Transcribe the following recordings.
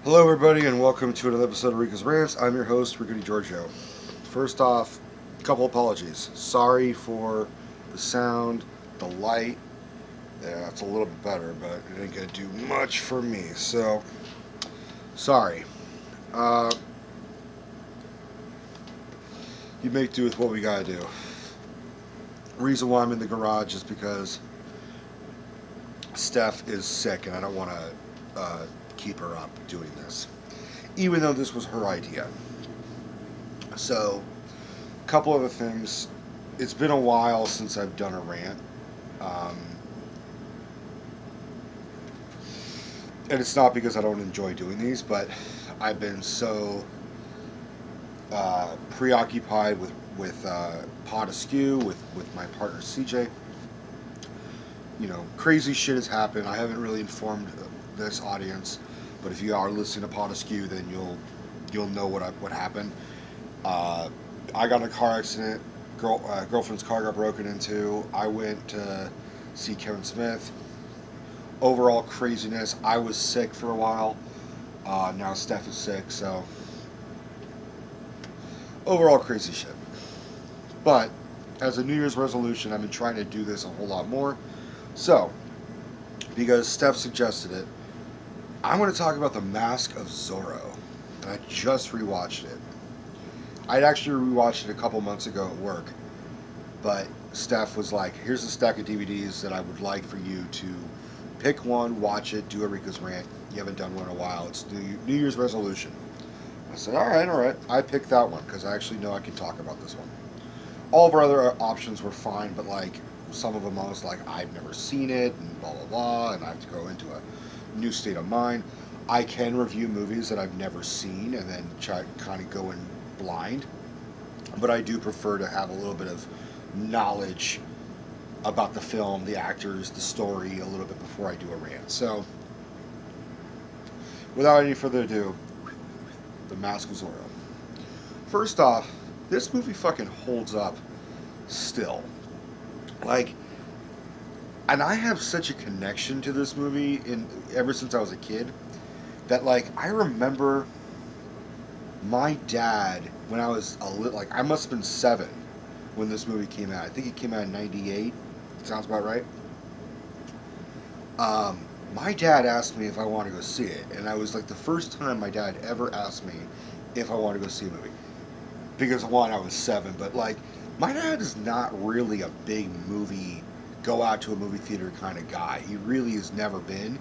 Hello, everybody, and welcome to another episode of Rico'S Rants. I'm your host, Rico Giorgio. First off, a couple apologies. Sorry for the sound, the light. Yeah, it's a little bit better, but it ain't gonna do much for me. So, sorry. Uh, you make do with what we gotta do. Reason why I'm in the garage is because Steph is sick, and I don't want to keep her up doing this, even though this was her idea. So, a couple other things. It's been a while since I've done a rant. Um, and it's not because I don't enjoy doing these, but I've been so preoccupied with Pod Askew, with my partner CJ. Crazy shit has happened. I haven't really informed this audience, but if you are listening to Pod Askew, then you'll know what happened. Uh, I got in a car accident. Girlfriend's car got broken into. I went to see Kevin Smith. Overall craziness. I was sick for a while. Now Steph is sick, so overall crazy shit. But as a New Year's resolution, I've been trying to do this a whole lot more. So, because Steph suggested it, I'm going to talk about The Mask of Zorro. And I just rewatched it. I'd actually rewatched it a couple months ago at work, but Steph was like, "Here's a stack of DVDs that I would like for you to pick one, watch it, do a Rico's rant. You haven't done one in a while. It's New Year's resolution." I said, "All right, all right." I picked that one because I actually know I can talk about this one. All of our other options were fine, but like some of them, I was like, "I've never seen it," and blah blah blah, and I have to go into a new state of mind. I can review movies that I've never seen and then try kind of go in blind, but I do prefer to have a little bit of knowledge about the film, the actors, the story a little bit before I do a rant. So, without any further ado, The Mask of Zorro. First off, this movie fucking holds up still. Like, and I have such a connection to this movie in ever since I was a kid that like I remember my dad when I was a little like I must have been 7 when this movie came out. I think it came out in '98. Sounds about right. My dad asked me if I wanted to go see it, and I was like the first time my dad ever asked me if I wanted to go see a movie. Because one, I was 7, but like my dad is not really a big movie, go out to a movie theater kind of guy. He really has never been,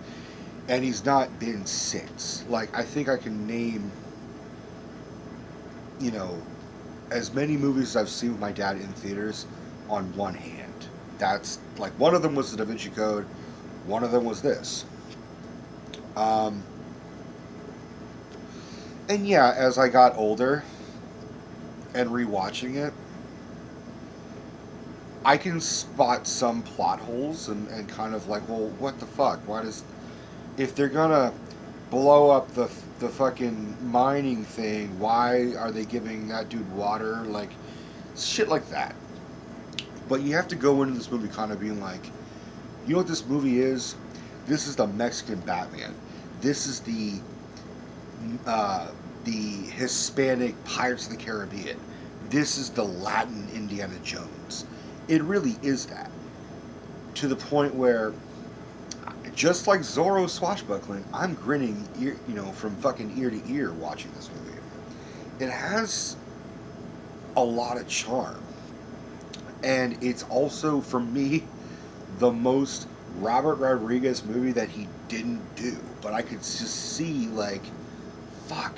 and he's not been since. Like I think I can name, you know, as many movies as I've seen with my dad in theaters on one hand. That's like one of them was the Da Vinci Code, one of them was this. Um, and yeah, as I got older and rewatching it, I can spot some plot holes and kind of like, well, what the fuck? Why does if they're gonna blow up the fucking mining thing, why are they giving that dude water? Like shit like that. But you have to go into this movie kind of being like, you know what this movie is? This is the Mexican Batman. This is uh, the Hispanic Pirates of the Caribbean. This is the Latin Indiana Jones. It really is that. To the point where, just like Zorro swashbuckling, I'm grinning, from fucking ear to ear watching this movie. It has a lot of charm, and it's also for me the most Robert Rodriguez movie that he didn't do. But I could just see like, fuck,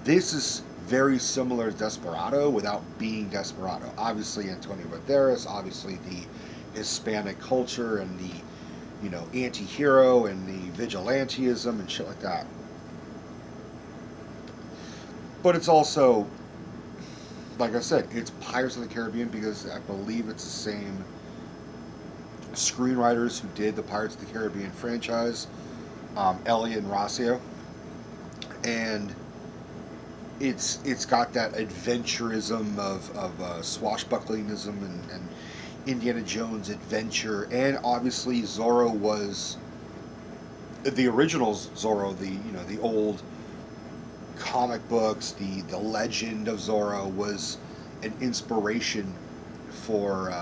this is very similar to Desperado without being Desperado. Obviously, Antonio Banderas, obviously the Hispanic culture and the, anti-hero and the vigilantism and shit like that. But it's also, like I said, it's Pirates of the Caribbean because I believe it's the same screenwriters who did the Pirates of the Caribbean franchise, Elliot and Rossio, and it's got that adventurism of swashbucklingism and Indiana Jones adventure, and obviously Zorro was the originals Zorro, the old comic books, the legend of Zorro was an inspiration for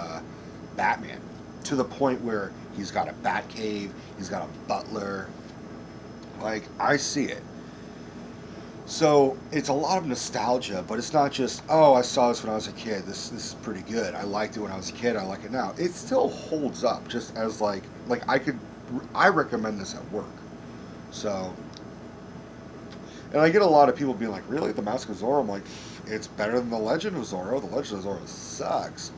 Batman, to the point where he's got a bat cave, he's got a butler. Like, I see it. So it's a lot of nostalgia, but it's not just, oh, I saw this when I was a kid. This is pretty good. I liked it when I was a kid. I like it now. It still holds up, just as like I recommend this at work. So, and I get a lot of people being like, really, The Mask of Zorro? I'm like, it's better than The Legend of Zorro. The Legend of Zorro sucks.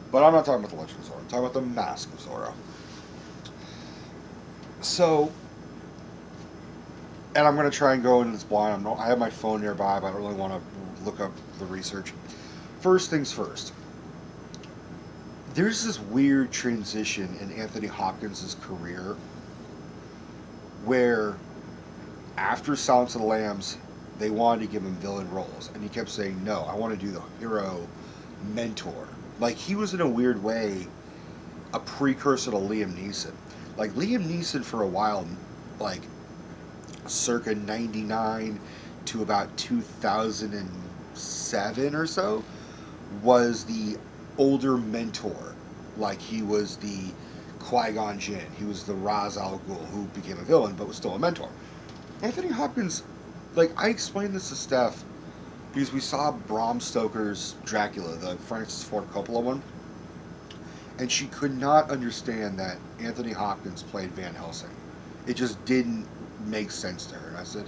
But I'm not talking about The Legend of Zorro. I'm talking about The Mask of Zorro. So, and I'm going to try and go into this blind. I have my phone nearby, but I don't really want to look up the research. First things first. There's this weird transition in Anthony Hopkins' career where after Silence of the Lambs, they wanted to give him villain roles, and he kept saying, no, I want to do the hero mentor. Like, he was in a weird way a precursor to Liam Neeson. Like, Liam Neeson for a while, like, circa 99 to about 2007 or so, was the older mentor. Like, he was the Qui-Gon Jinn. He was the Ra's al Ghul, who became a villain, but was still a mentor. Anthony Hopkins, like, I explained this to Steph because we saw Bram Stoker's Dracula, the Francis Ford Coppola one, and she could not understand that Anthony Hopkins played Van Helsing. It just didn't make sense to her. And I said,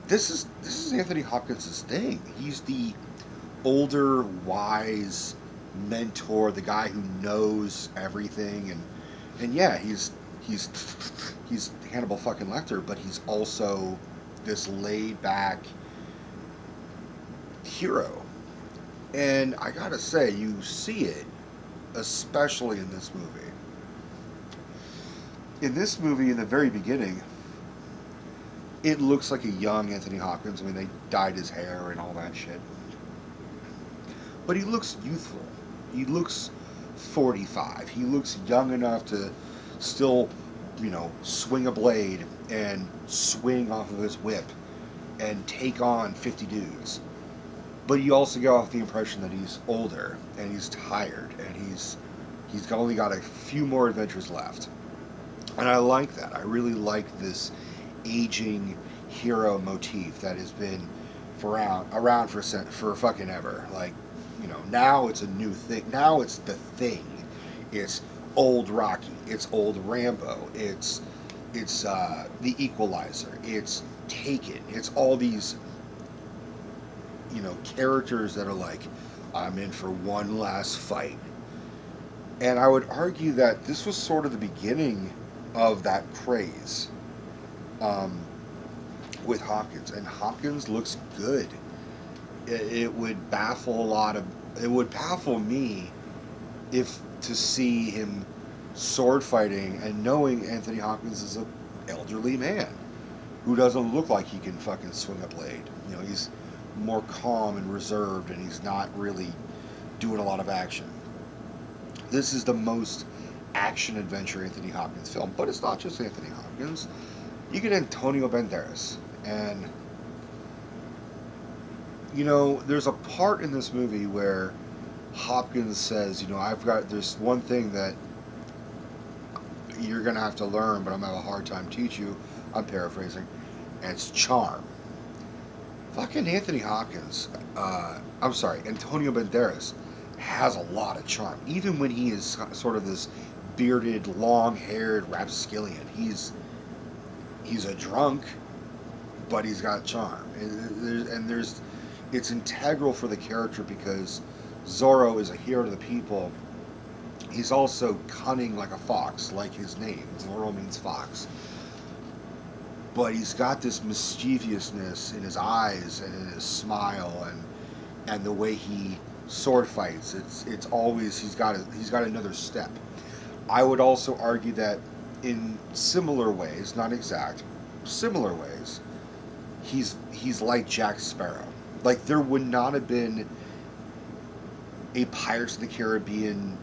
this is Anthony Hopkins' thing. He's the older, wise mentor, the guy who knows everything, and yeah, he's Hannibal fucking Lecter, but he's also this laid back hero. And I gotta say, you see it, especially in this movie. In this movie, in the very beginning, it looks like a young Anthony Hopkins. I mean, they dyed his hair and all that shit. But he looks youthful. He looks 45. He looks young enough to still, swing a blade and swing off of his whip and take on 50 dudes. But you also get off the impression that he's older and he's tired and he's only got a few more adventures left. And I like that. I really like this aging hero motif that has been around for fucking ever. Like, now it's a new thing. Now it's the thing. It's old Rocky. It's old Rambo. It's the Equalizer. It's Taken. It's all these characters that are like, I'm in for one last fight. And I would argue that this was sort of the beginning of that craze with Hopkins. And Hopkins looks good. It would baffle me if to see him sword fighting and knowing Anthony Hopkins is an elderly man who doesn't look like he can fucking swing a blade. He's more calm and reserved, and he's not really doing a lot of action. This is the most action-adventure Anthony Hopkins film, but it's not just Anthony Hopkins. You get Antonio Banderas, and there's a part in this movie where Hopkins says, there's one thing that you're going to have to learn, but I'm going to have a hard time teach you. I'm paraphrasing. And it's charm. Fucking Anthony Hopkins, Antonio Banderas has a lot of charm. Even when he is sort of this bearded, long-haired rapscallion. He's a drunk, but he's got charm. And it's integral for the character because Zorro is a hero to the people. He's also cunning like a fox, like his name. Zorro means fox. But he's got this mischievousness in his eyes and in his smile and the way he sword fights. It's always he's got another step. I would also argue that in similar ways, not exact, similar ways, he's like Jack Sparrow. Like, there would not have been a Pirates of the Caribbean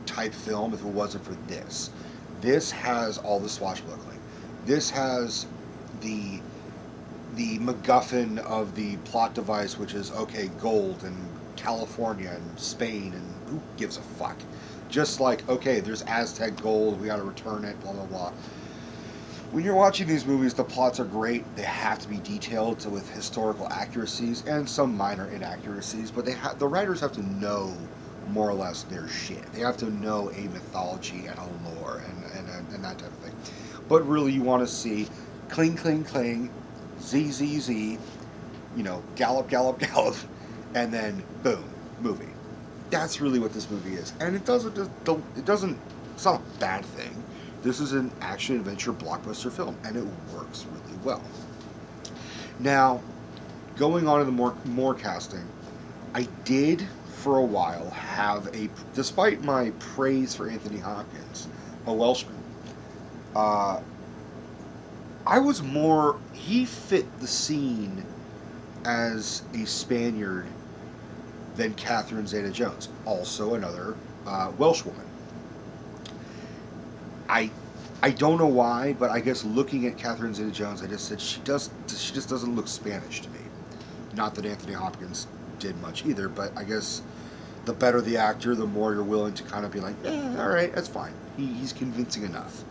type film if it wasn't for this. This has all the swashbuckling. This has the MacGuffin of the plot device, which is okay, gold and California and Spain, and who gives a fuck? Just like, okay, there's Aztec gold, we got to return it, blah blah blah. When you're watching these movies, the plots are great. They have to be detailed with historical accuracies and some minor inaccuracies, but the writers have to know more or less their shit. They have to know a mythology and a lore and that type of thing. But really, you want to see cling, cling, cling, z, z, z, gallop, gallop, gallop, and then boom, movie. That's really what this movie is, and it's not a bad thing. This is an action-adventure blockbuster film, and it works really well. Now, going on to the more casting, I did, for a while, despite my praise for Anthony Hopkins, a Welshman, he fit the scene as a Spaniard than Catherine Zeta-Jones, also another Welsh woman. I don't know why, but I guess looking at Catherine Zeta-Jones, I just said she just doesn't look Spanish to me. Not that Anthony Hopkins did much either, but I guess the better the actor, the more you're willing to kind of be like, all right, that's fine. He's convincing enough.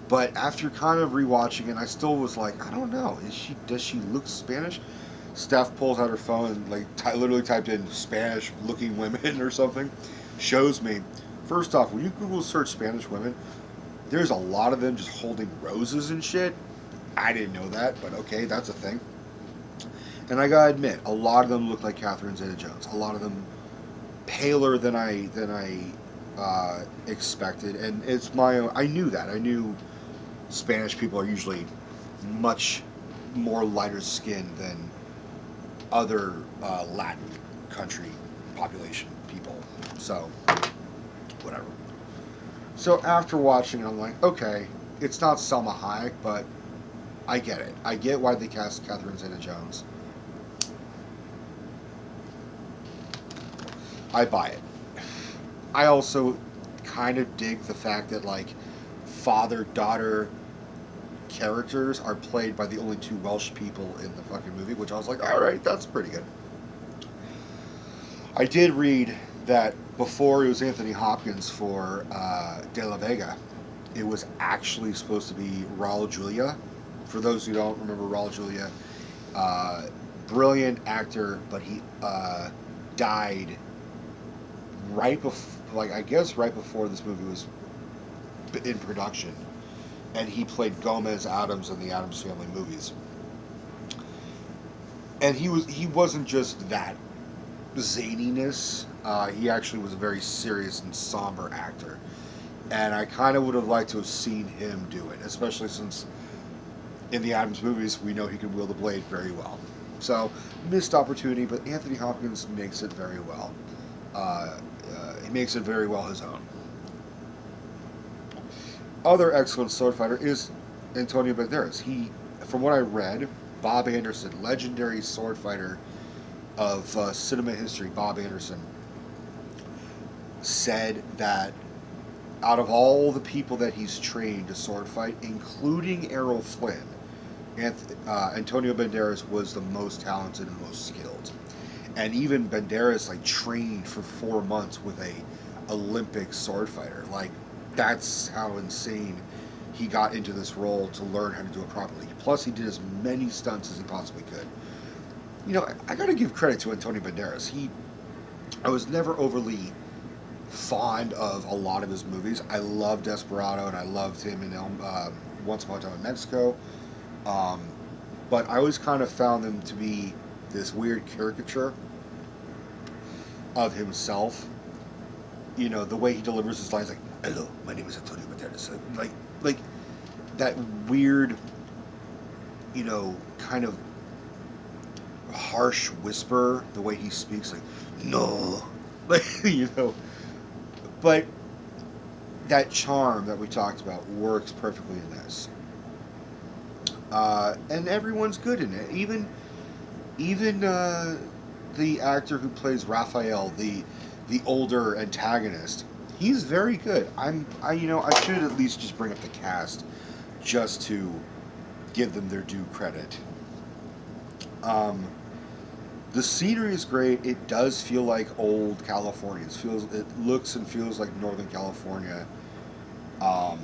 But after kind of rewatching it, I still was like, I don't know. Does she look Spanish? Steph pulls out her phone and literally typed in Spanish-looking women or something. Shows me. First off, when you Google search Spanish women, there's a lot of them just holding roses and shit. I didn't know that, but okay, that's a thing. And I gotta admit, a lot of them look like Catherine Zeta-Jones. A lot of them paler than I expected, and it's my own. I knew that. I knew Spanish people are usually much more lighter skinned than other Latin country population people. So, whatever. So after watching it, I'm like, okay, it's not Selma Hayek, but I get it. I get why they cast Catherine Zeta-Jones. I buy it. I also kind of dig the fact that, father-daughter characters are played by the only two Welsh people in the fucking movie, which I was like, alright, that's pretty good. I did read that before it was Anthony Hopkins for De La Vega, it was actually supposed to be Raul Julia. For those who don't remember Raul Julia, brilliant actor, but he died right before, right before this movie was in production, and he played Gomez Addams in the Addams Family movies. And he wasn't just that zaniness. He actually was a very serious and somber actor, and I kind of would have liked to have seen him do it, especially since in the Addams movies we know he can wield the blade very well. So, missed opportunity, but Anthony Hopkins makes it very well. He makes it very well his own. Other excellent sword fighter is Antonio Banderas. From what I read, Bob Anderson, legendary sword fighter of cinema history, Bob Anderson, said that out of all the people that he's trained to sword fight, including Errol Flynn, Antonio Banderas was the most talented and most skilled. And even Banderas trained for 4 months with a Olympic sword fighter. That's how insane he got into this role to learn how to do it properly. Plus, he did as many stunts as he possibly could. I gotta give credit to Antonio Banderas. I was never overly fond of a lot of his movies. I loved Desperado, and I loved him in Once Upon a Time in Mexico. But I always kind of found them to be this weird caricature of himself. The way he delivers his lines, "Hello, my name is Antonio Banderas." Like that weird, kind of harsh whisper, the way he speaks, "No," But that charm that we talked about works perfectly in this. And everyone's good in it. Even the actor who plays Raphael, the older antagonist, he's very good. I should at least just bring up the cast. just to give them their due credit. Um, the scenery is great. It does feel like old California. It looks and feels like Northern California. Um,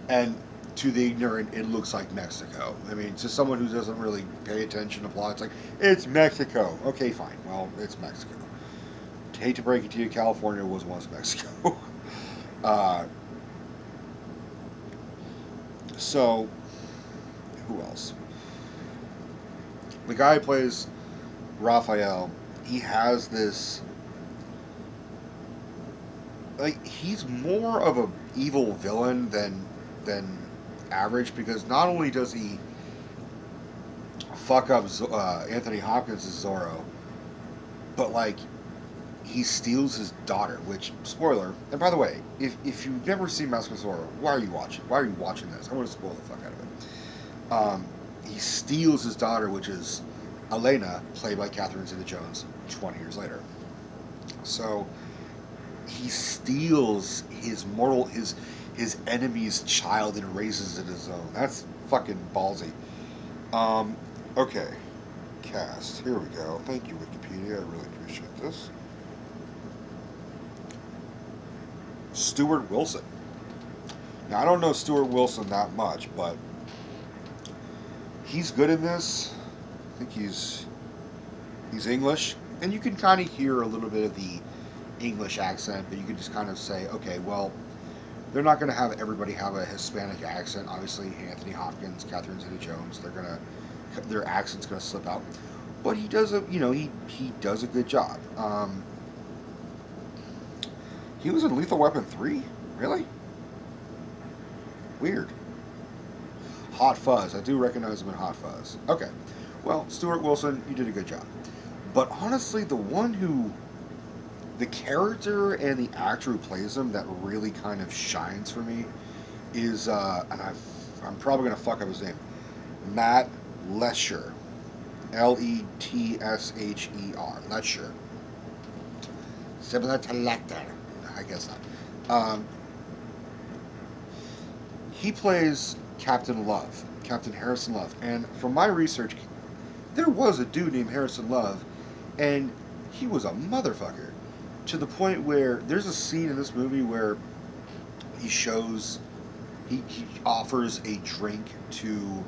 and to the ignorant, it looks like Mexico. I mean, to someone who doesn't really pay attention to plot, it's like, it's Mexico. Okay, fine. Well, it's Mexico. Hate to break it to you, California was once Mexico. uh, so, who else? The guy who plays Raphael, he has this, like, he's more of a evil villain than average, because not only does he fuck up Anthony Hopkins' Zorro, but like he steals his daughter. Which, spoiler, and by the way, if you've never seen Mask of Zorro, why are you watching? Why are you watching this? I want to spoil the fuck out of it. He steals his daughter, which is Elena, played by Catherine Zeta-Jones, 20 years later. So he steals his enemy's child and raises it his own. That's fucking ballsy. Um, okay, cast. Here we go. Thank you, Wikipedia. I really appreciate this. Stuart Wilson. Now, I don't know Stuart Wilson that much, but he's good in this. I think he's English, and you can kind of hear a little bit of the English accent, but you can just kind of say, okay, well, they're not going to have everybody have a Hispanic accent. Obviously, Anthony Hopkins, Catherine Zeta-Jones, their accent's going to slip out. But he does he does a good job. He was in Lethal Weapon 3? Really? Weird. Hot Fuzz. I do recognize him in Hot Fuzz. Okay. Well, Stuart Wilson, you did a good job. But honestly, the character and the actor who plays him that really kind of shines for me is, I'm probably going to fuck up his name, Matt Lesher. Letsher. Lesher. Similar to Lecter. I guess not. He plays Captain Harrison Love. And from my research, there was a dude named Harrison Love, and he was a motherfucker. To the point where there's a scene in this movie where he offers a drink to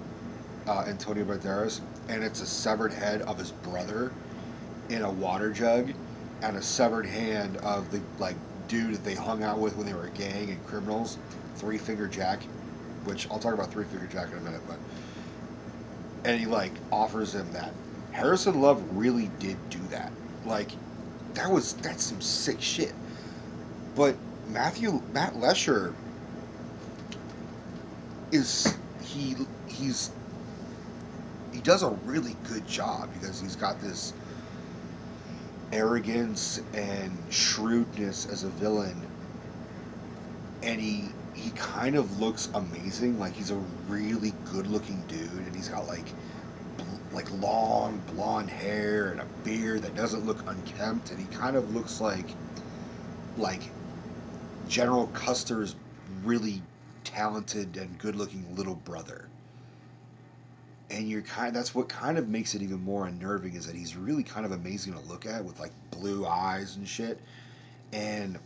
Antonio Banderas, and it's a severed head of his brother in a water jug, and a severed hand of the dude that they hung out with when they were a gang and criminals, Three Finger Jack, which I'll talk about Three Finger Jack in a minute, and he offers him that. Harrison Love really did do that. That's some sick shit. But Matt Lesher he does a really good job, because he's got this arrogance and shrewdness as a villain, and he kind of looks amazing. Like, he's a really good looking dude, and he's got like long blonde hair and a beard that doesn't look unkempt, and he kind of looks like General Custer's really talented and good looking little brother. And that's what kind of makes it even more unnerving, is that he's really kind of amazing to look at, with blue eyes and shit. And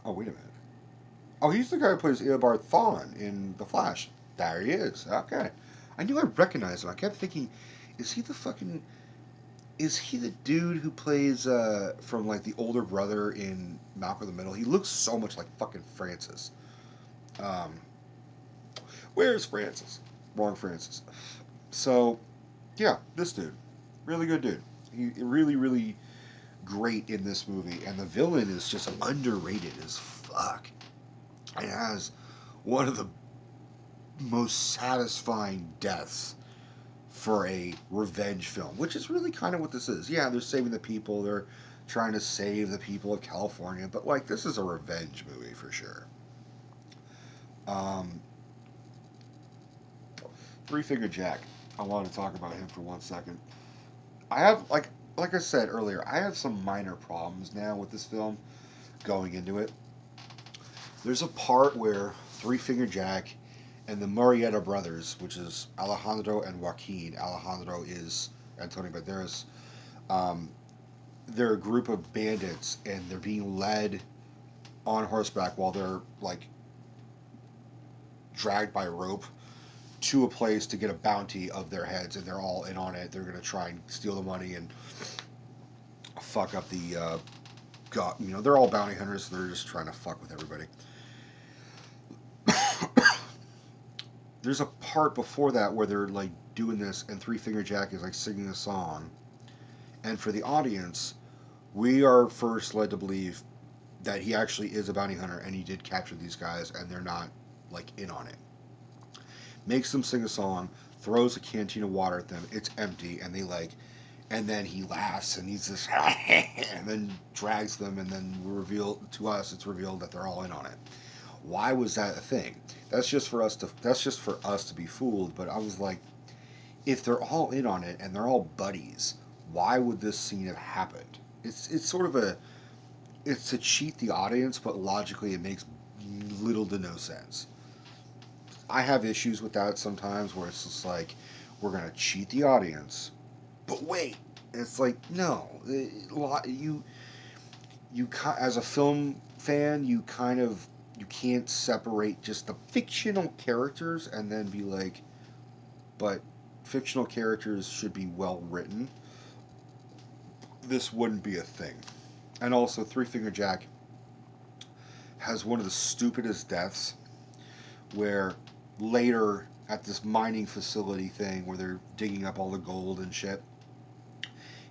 oh, wait a minute. Oh, he's the guy who plays Eobard Thawne in The Flash. There he is. Okay. I knew I recognized him. I kept thinking, is he the dude who plays from the older brother in Malcolm in the Middle? He looks so much like fucking Francis. Where's Francis? Wrong Francis. So, yeah, this dude, really good dude. He really, really great in this movie, and the villain is just underrated as fuck. It has one of the most satisfying deaths for a revenge film, which is really kind of what this is. Yeah, they're saving the people, they're trying to save the people of California, but this is a revenge movie for sure. Three Finger Jack. I want to talk about him for 1 second. I have, like I said earlier, I have some minor problems now with this film going into it. There's a part where Three Finger Jack and the Murrieta brothers, which is Alejandro and Joaquin. Alejandro is Antonio Banderas. Um, they're a group of bandits, and they're being led on horseback while they're like dragged by rope to a place to get a bounty of their heads, and they're all in on it. They're gonna try and steal the money and fuck up the. They're all bounty hunters. So they're just trying to fuck with everybody. There's a part before that where they're like doing this, and Three Finger Jack is like singing a song, and for the audience, we are first led to believe that he actually is a bounty hunter and he did capture these guys, and they're not like in on it. Makes them sing a song, throws a canteen of water at them. It's empty, and they like, and then he laughs and he's just, and then drags them, and then it's revealed that they're all in on it. Why was that a thing? That's just for us to be fooled. But I was like, if they're all in on it and they're all buddies, why would this scene have happened? It's sort of it's to cheat the audience, but logically it makes little to no sense. I have issues with that sometimes, where it's just like, we're gonna cheat the audience, but wait, it's like, no, as a film fan, you can't separate just the fictional characters and then be like, but fictional characters should be well written. This wouldn't be a thing. And also, Three Finger Jack has one of the stupidest deaths, where later at this mining facility thing where they're digging up all the gold and shit,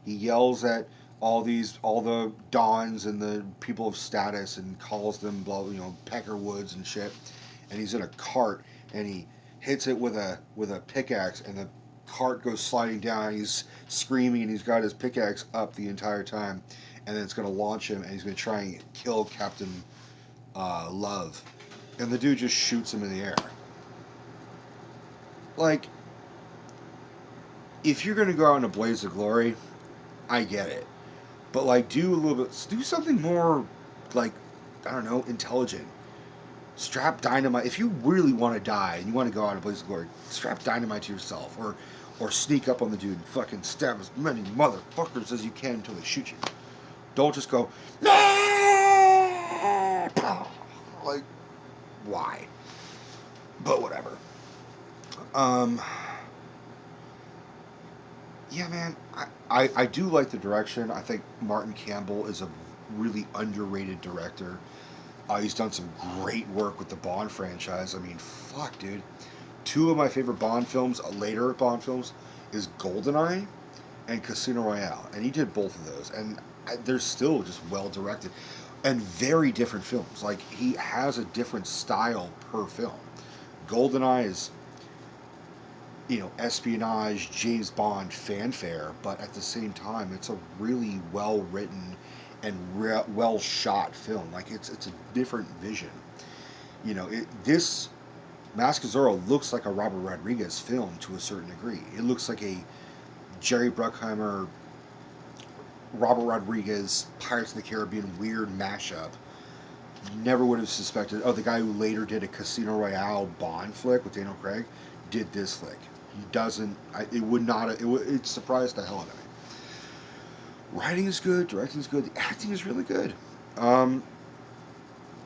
he yells at all the dons and the people of status and calls them peckerwoods and shit, and he's in a cart and he hits it with a pickaxe, and the cart goes sliding down. He's screaming and he's got his pickaxe up the entire time, and then it's going to launch him, and he's going to try and kill Captain Love, and the dude just shoots him in the air. Like, if you're going to go out in a blaze of glory, I get it, but like, do something more, like, I don't know, intelligent. Strap dynamite. If you really want to die and you want to go out in a blaze of glory, strap dynamite to yourself, or sneak up on the dude and fucking stab as many motherfuckers as you can until they shoot you. Don't just go, like, why? But whatever. Yeah, man, I do like the direction. I think Martin Campbell is a really underrated director. He's done some great work with the Bond franchise. I mean, fuck, dude. Two of my favorite Bond films, later Bond films, is GoldenEye and Casino Royale. And he did both of those. And they're still just well directed. And very different films. Like, he has a different style per film. GoldenEye is, espionage, James Bond fanfare, but at the same time, it's a really well written and well shot film. Like, it's a different vision. This Mask of Zorro looks like a Robert Rodriguez film to a certain degree. It looks like a Jerry Bruckheimer, Robert Rodriguez, Pirates of the Caribbean weird mashup. Never would have suspected. Oh, the guy who later did a Casino Royale Bond flick with Daniel Craig did this flick. He doesn't. It surprised the hell out of me. Writing is good. Directing is good. The acting is really good.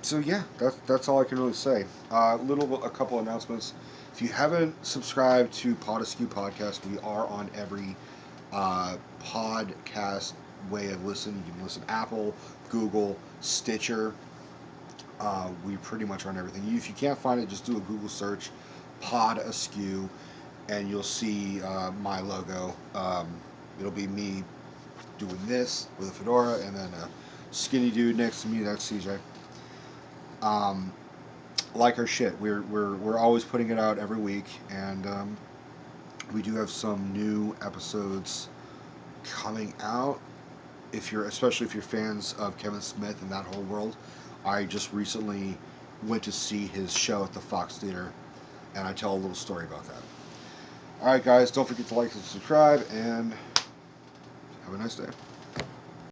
So yeah, that's all I can really say. A couple announcements. If you haven't subscribed to Pod Askew Podcast, we are on every podcast way of listening. You can listen to Apple, Google, Stitcher. We pretty much run everything. If you can't find it, just do a Google search, Pod Askew, and you'll see my logo. It'll be me doing this with a fedora, and then a skinny dude next to me. That's CJ. Like our shit, we're always putting it out every week, and we do have some new episodes coming out. Especially if you're fans of Kevin Smith and that whole world. I just recently went to see his show at the Fox Theater, and I tell a little story about that. Alright guys, don't forget to like and subscribe, and have a nice day.